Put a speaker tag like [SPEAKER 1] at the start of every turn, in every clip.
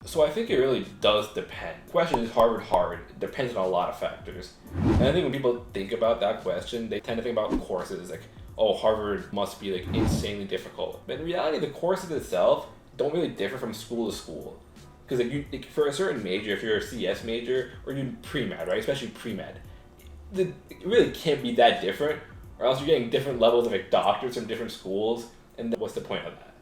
[SPEAKER 1] So I think it really does depend. The question is Harvard hard? It depends on a lot of factors. And I think when people think about that question, they tend to think about courses like, oh, Harvard must be like insanely difficult. But in reality, the courses itself don't really differ from school to school. Because like for a certain major, if you're a CS major or even pre-med, right, especially pre-med, it really can't be that different, or else you're getting different levels of like doctors from different schools, and then what's the point of that?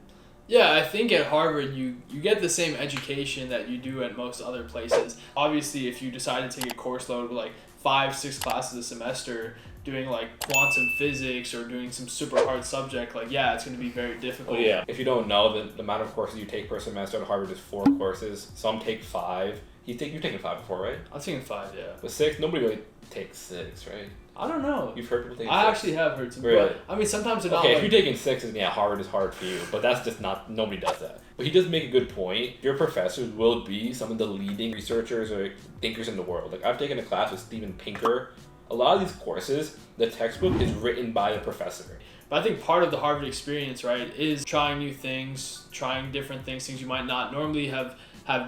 [SPEAKER 2] Yeah, I think at Harvard you get the same education that you do at most other places. Obviously, if you decide to take a course load of like 5-6 classes a semester, doing like quantum physics or doing some super hard subject, like yeah, it's going to be very difficult.
[SPEAKER 1] Well, yeah. If you don't know, the amount of courses you take per semester at Harvard is 4 courses. Some take 5. You've taken 5 before, right?
[SPEAKER 2] I've taken 5, yeah.
[SPEAKER 1] But 6, nobody really takes 6, right?
[SPEAKER 2] I don't know.
[SPEAKER 1] You've heard people take 6?
[SPEAKER 2] I actually have heard some.
[SPEAKER 1] Really?
[SPEAKER 2] But, I mean, sometimes they're not.
[SPEAKER 1] Okay,
[SPEAKER 2] like,
[SPEAKER 1] if you're taking 6, then yeah, Harvard is hard for you. But that's just not, nobody does that. But he does make a good point. Your professors will be some of the leading researchers or thinkers in the world. Like, I've taken a class with Steven Pinker. A lot of these courses, the textbook is written by the professor.
[SPEAKER 2] But I think part of the Harvard experience, right, is trying new things, trying different things you might not normally have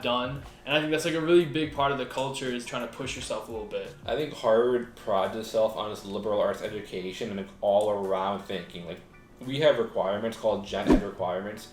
[SPEAKER 2] done. And I think that's like a really big part of the culture is trying to push yourself a little bit.
[SPEAKER 1] I think Harvard prides itself on its liberal arts education and like all around thinking. Like we have requirements called Gen Ed requirements,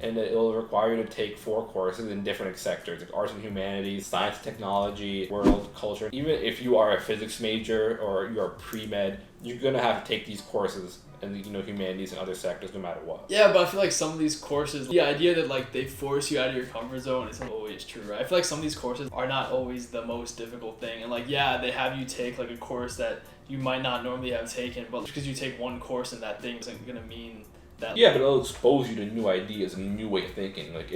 [SPEAKER 1] and it will require you to take 4 courses in different sectors, like arts and humanities, science, technology, world, culture. Even if you are a physics major or you're pre-med, you're gonna have to take these courses in humanities and other sectors no matter what.
[SPEAKER 2] Yeah, but I feel like some of these courses, the idea that like they force you out of your comfort zone isn't always true, right? I feel like some of these courses are not always the most difficult thing. And like, yeah, they have you take like a course that you might not normally have taken, but because you take one course in that thing isn't gonna mean that.
[SPEAKER 1] Yeah, but it'll expose you to new ideas and a new way of thinking. Like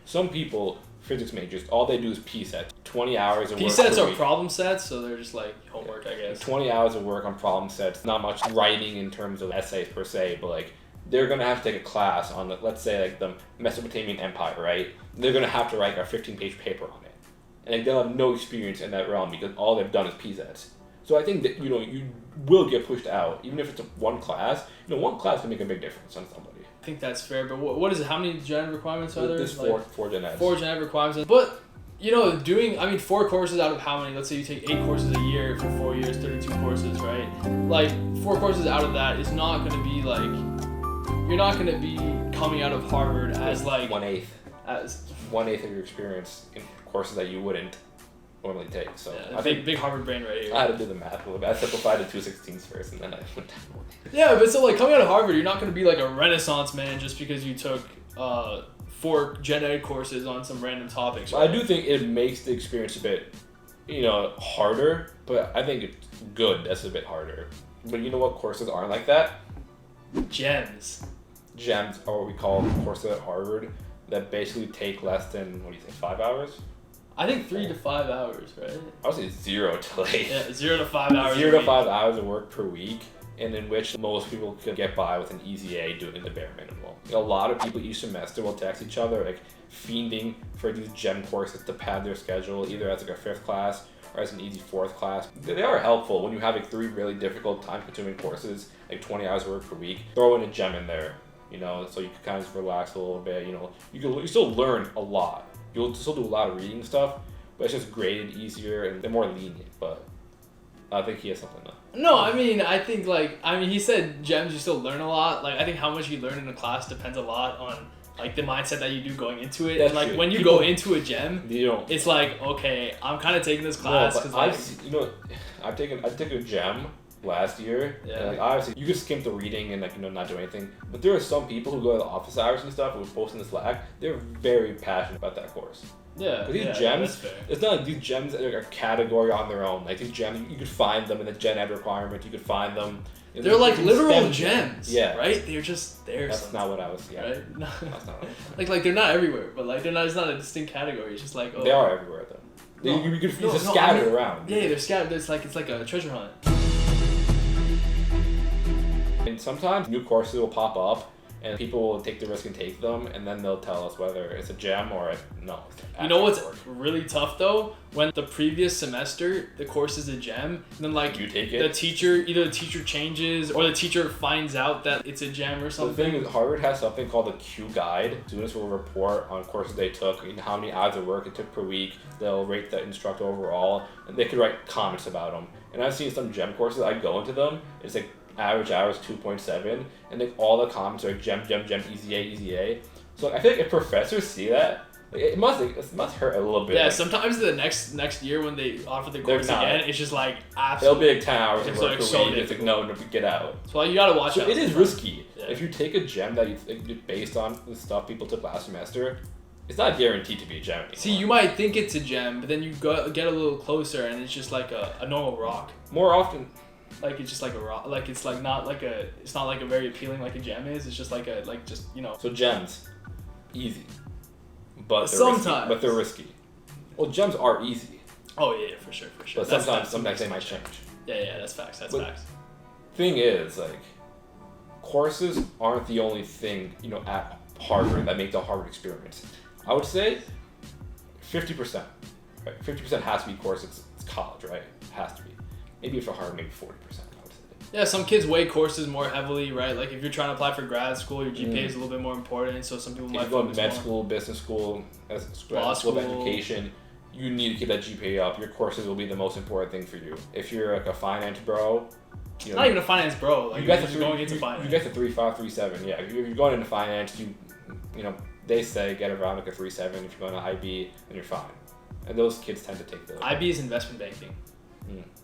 [SPEAKER 1] some people, physics majors, all they do is P-sets. 20 hours of work.
[SPEAKER 2] P-sets are problem sets, so they're just like homework, I guess.
[SPEAKER 1] 20 hours of work on problem sets. Not much writing in terms of essays per se, but like they're gonna have to take a class on, let's say, like the Mesopotamian Empire, right? They're gonna have to write a 15-page paper on it, and like, they'll have no experience in that realm because all they've done is P-sets. So I think that you will get pushed out, even if it's one class. One class can make a big difference on somebody.
[SPEAKER 2] I think that's fair, but what is it? How many gen ed requirements are there?
[SPEAKER 1] There's 4 gen eds.
[SPEAKER 2] 4 gen ed requirements, but 4 courses out of how many? Let's say you take 8 courses a year for 4 years, 32 courses, right? Like 4 courses out of that is not going to be like, you're not going to be coming out of Harvard as like
[SPEAKER 1] 1/8.
[SPEAKER 2] As
[SPEAKER 1] 1/8 of your experience in courses that you wouldn't normally take. So
[SPEAKER 2] yeah, I think big Harvard brain right here.
[SPEAKER 1] I had to do the math a little bit. I simplified it to 2/16 first, and then I went down.
[SPEAKER 2] Yeah, but so like coming out of Harvard, you're not going to be like a Renaissance man just because you took 4 gen ed courses on some random topics. Right?
[SPEAKER 1] I do think it makes the experience a bit, harder, but I think it's good that's a bit harder. But you know what courses aren't like that?
[SPEAKER 2] Gems.
[SPEAKER 1] Gems are what we call courses at Harvard that basically take less than, 5 hours?
[SPEAKER 2] I think 3 to 5 hours, right?
[SPEAKER 1] I would say 0 to like...
[SPEAKER 2] Yeah, 0 to 5 hours
[SPEAKER 1] 0 to 5 hours of work per week, and in which most people could get by with an easy A doing the bare minimum. A lot of people each semester will text each other, like, fiending for these gem courses to pad their schedule, either as like a 5th class or as an easy 4th class. They are helpful when you have like 3 really difficult, time-consuming courses, like 20 hours of work per week. Throw in a gem in there, so you can kind of just relax a little bit. You still learn a lot. You'll still do a lot of reading stuff, but it's just graded easier and they're more lenient. But I think he has something to.
[SPEAKER 2] No, I think he said gems you still learn a lot. Like I think how much you learn in a class depends a lot on like the mindset that you do going into it.
[SPEAKER 1] That's
[SPEAKER 2] and like
[SPEAKER 1] true.
[SPEAKER 2] when you go into a gem,
[SPEAKER 1] don't.
[SPEAKER 2] It's like, okay, I'm kind of taking this class because
[SPEAKER 1] I took a gem last year.
[SPEAKER 2] Yeah.
[SPEAKER 1] And, like, obviously you could skim the reading and not do anything. But there are some people who go to the office hours and stuff and would post in the Slack. They're very passionate about that course.
[SPEAKER 2] Yeah.
[SPEAKER 1] These gems, it's not like these gems are a category on their own. Like these gems, you could find them in the Gen Ed requirement. You could find them.
[SPEAKER 2] They're like literal
[SPEAKER 1] STEM
[SPEAKER 2] gems.
[SPEAKER 1] Yeah.
[SPEAKER 2] Right? They're just there.
[SPEAKER 1] That's not what I was. Yeah.
[SPEAKER 2] Right? No.
[SPEAKER 1] That's not what I was.
[SPEAKER 2] like they're not everywhere, but like they're not. It's not a distinct category. It's just like
[SPEAKER 1] They are everywhere though. You could just scattered around.
[SPEAKER 2] Yeah, they're scattered. It's like a treasure hunt.
[SPEAKER 1] And sometimes new courses will pop up, and people will take the risk and take them, and then they'll tell us whether it's a gem or no.
[SPEAKER 2] You know what's really tough though? When the previous semester the course is a gem, and then like
[SPEAKER 1] you take it,
[SPEAKER 2] either the teacher changes or the teacher finds out that it's a gem or something.
[SPEAKER 1] The thing is, Harvard has something called the Q Guide. Students will report on courses they took, and how many hours of work it took per week. They'll rate the instructor overall, and they could write comments about them. And I've seen some gem courses. I go into them. It's like average hours 2.7, and like all the comments are like gem, easy A. So I feel like if professors see that, like, it must hurt a little bit.
[SPEAKER 2] Yeah,
[SPEAKER 1] like,
[SPEAKER 2] sometimes the next year when they offer the course again, it's just like
[SPEAKER 1] It'll
[SPEAKER 2] absolutely.
[SPEAKER 1] be like 10 hours of work
[SPEAKER 2] like
[SPEAKER 1] per
[SPEAKER 2] so
[SPEAKER 1] week. It's like no, get out.
[SPEAKER 2] So you gotta watch out.
[SPEAKER 1] It is risky.
[SPEAKER 2] Yeah.
[SPEAKER 1] If you take a gem that you based on the stuff people took last semester, it's not guaranteed to be a gem anymore.
[SPEAKER 2] See, you might think it's a gem, but then you get a little closer and it's just like a normal rock.
[SPEAKER 1] More often.
[SPEAKER 2] Like it's just like a rock. Like it's like not like a. It's not like a very appealing like a gem is. It's just like a
[SPEAKER 1] So gems, easy, but they're risky. Well, gems are easy.
[SPEAKER 2] Oh yeah, for sure.
[SPEAKER 1] But sometimes they might change.
[SPEAKER 2] Yeah, that's facts. Facts.
[SPEAKER 1] Thing is, like, courses aren't the only thing at Harvard that make the Harvard experience. I would say 50%. Right, 50% has to be courses. It's college, right? It has to be. Maybe for Harvard, maybe 40%. I would say.
[SPEAKER 2] Yeah, some kids weigh courses more heavily, right? Like if you're trying to apply for grad school, your GPA is a little bit more important. So some people might.
[SPEAKER 1] If you go to med school, business school, law school of education, you need to keep that GPA up. Your courses will be the most important thing for you. If you're like a finance bro,
[SPEAKER 2] not even a finance bro. Like you're going into finance.
[SPEAKER 1] You get the 3.5, 3.7. Yeah, if you're going into finance, they say get around like a 3.7. If you're going to IB, then you're fine. And those kids tend to take those.
[SPEAKER 2] IB is investment banking.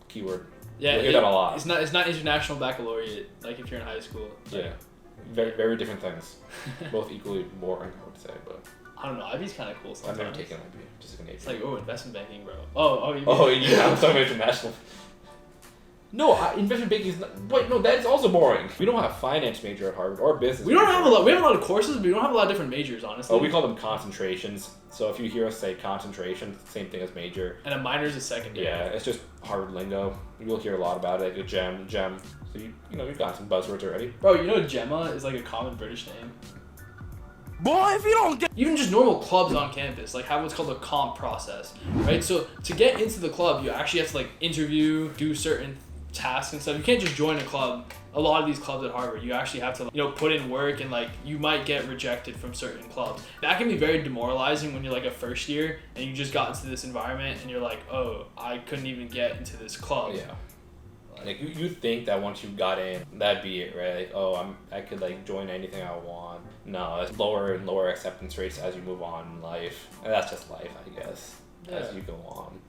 [SPEAKER 1] Keyword.
[SPEAKER 2] Yeah,
[SPEAKER 1] you hear that a lot.
[SPEAKER 2] It's not international baccalaureate like if you're in high school. Like,
[SPEAKER 1] yeah, very very different things. Both equally boring, I would say, but.
[SPEAKER 2] I don't know. IB's kind of cool sometimes.
[SPEAKER 1] I've never taken IB. Just like an
[SPEAKER 2] It's like investment banking, bro.
[SPEAKER 1] You have some international. No, investment banking is not. Wait, no, that's also boring. We don't have finance major at Harvard or business.
[SPEAKER 2] We have a lot of courses, but we don't have a lot of different majors, honestly.
[SPEAKER 1] Oh, we call them concentrations. So if you hear us say concentration, same thing as major.
[SPEAKER 2] And a minor is a secondary.
[SPEAKER 1] Yeah, it's just Harvard lingo. You'll hear a lot about it, like a gem. So you've got some buzzwords already.
[SPEAKER 2] Bro, Gemma is like a common British name.
[SPEAKER 3] Boy, if you don't get...
[SPEAKER 2] Even just normal clubs on campus, like have what's called a comp process, right? So to get into the club, you actually have to like interview, do certain tasks and stuff. You can't just join a club. A lot of these clubs at Harvard, you actually have to put in work, and like you might get rejected from certain clubs. That can be very demoralizing when you're like a first year and you just got into this environment and you're like, oh, I couldn't even get into this club.
[SPEAKER 1] Yeah. Like you think that once you got in, that'd be it, right? Like, oh, I could like join anything I want. No, it's lower and lower acceptance rates as you move on in life, and that's just life, I guess.
[SPEAKER 2] Yeah.
[SPEAKER 1] As you go on.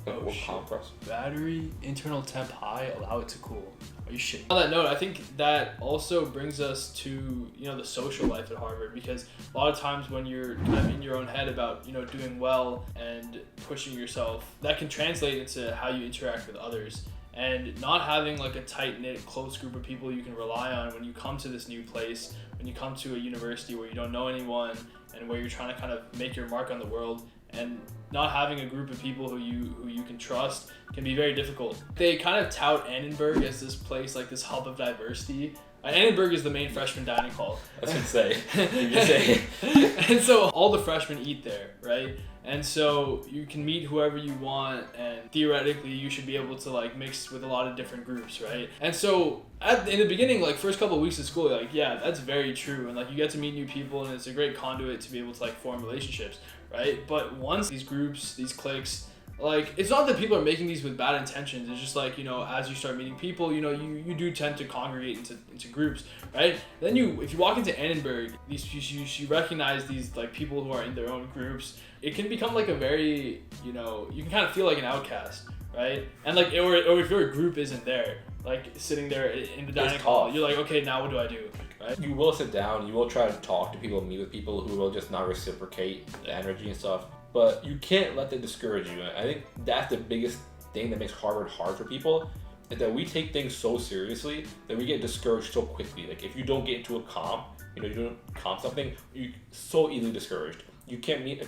[SPEAKER 2] Oh shit. Battery internal temp high, allow it to cool. Are you shitting? On that note, I think that also brings us to the social life at Harvard, because a lot of times when you're kind of in your own head about doing well and pushing yourself, that can translate into how you interact with others. And not having like a tight-knit, close group of people you can rely on when you come to this new place, when you come to a university where you don't know anyone and where you're trying to kind of make your mark on the world, and not having a group of people who you can trust can be very difficult. They kind of tout Annenberg as this place, like this hub of diversity. Annenberg is the main freshman dining hall.
[SPEAKER 1] That's what you say.
[SPEAKER 2] And so all the freshmen eat there, right? And so you can meet whoever you want, and theoretically you should be able to like mix with a lot of different groups, right? And so in the beginning, like first couple of weeks of school, like yeah, that's very true, and like you get to meet new people, and it's a great conduit to be able to like form relationships, right? But once these groups, these cliques, like it's not that people are making these with bad intentions. It's just like as you start meeting people, you do tend to congregate into groups, right? Then if you walk into Annenberg, you recognize these like people who are in their own groups. It can become like a very you can kind of feel like an outcast, right? And like or if your group isn't there, like sitting there in the dining hall, you're like, okay, now what do I do? Right?
[SPEAKER 1] You will sit down. You will try to talk to people, meet with people who will just not reciprocate the energy and stuff. But you can't let that discourage you. I think that's the biggest thing that makes Harvard hard for people, is that we take things so seriously that we get discouraged so quickly. Like if you don't get into a comp, you don't comp something, you're so easily discouraged. You can't make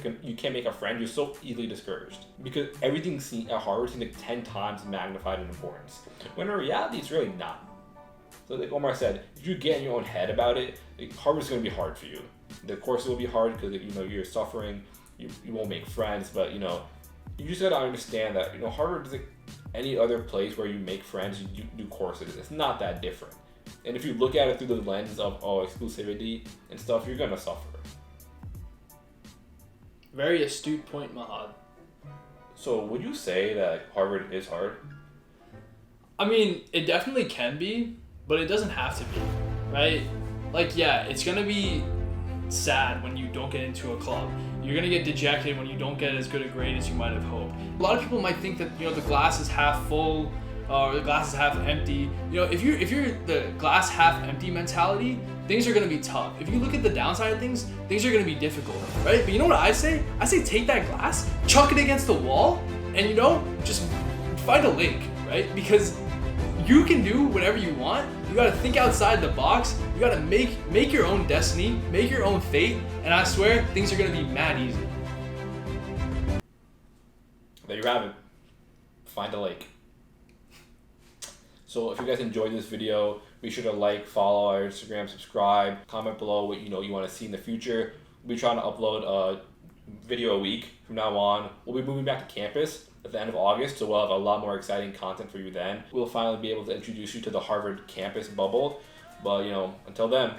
[SPEAKER 1] a friend. You're so easily discouraged because everything seen at Harvard seems like 10 times magnified in importance. When in reality, it's really not. So like Omar said, if you get in your own head about it, like, Harvard's going to be hard for you. The courses will be hard because you're suffering, you won't make friends, but you just got to understand that Harvard is like any other place where you make friends, you do courses. It's not that different. And if you look at it through the lens of exclusivity and stuff, you're going to suffer.
[SPEAKER 2] Very astute point, Mahad.
[SPEAKER 1] So would you say that Harvard is hard?
[SPEAKER 2] I mean, it definitely can be, but it doesn't have to be, right? Like, yeah, it's going to be sad when you don't get into a club. You're going to get dejected when you don't get as good a grade as you might have hoped. A lot of people might think that, the glass is half full or the glass is half empty. If you're the glass half empty mentality, things are going to be tough. If you look at the downside of things are going to be difficult, right? But you know what I say? I say take that glass, chuck it against the wall, and just find a lake, right? Because you can do whatever you want. You gotta think outside the box. You gotta make your own destiny, make your own fate, and I swear things are gonna be mad easy.
[SPEAKER 1] There you have it. Find a lake. So if you guys enjoyed this video, be sure to like, follow our Instagram, subscribe, comment below what you want to see in the future. We'll be trying to upload a video a week from now on. We'll be moving back to campus at the end of August, so we'll have a lot more exciting content for you then. We'll finally be able to introduce you to the Harvard campus bubble. But until then.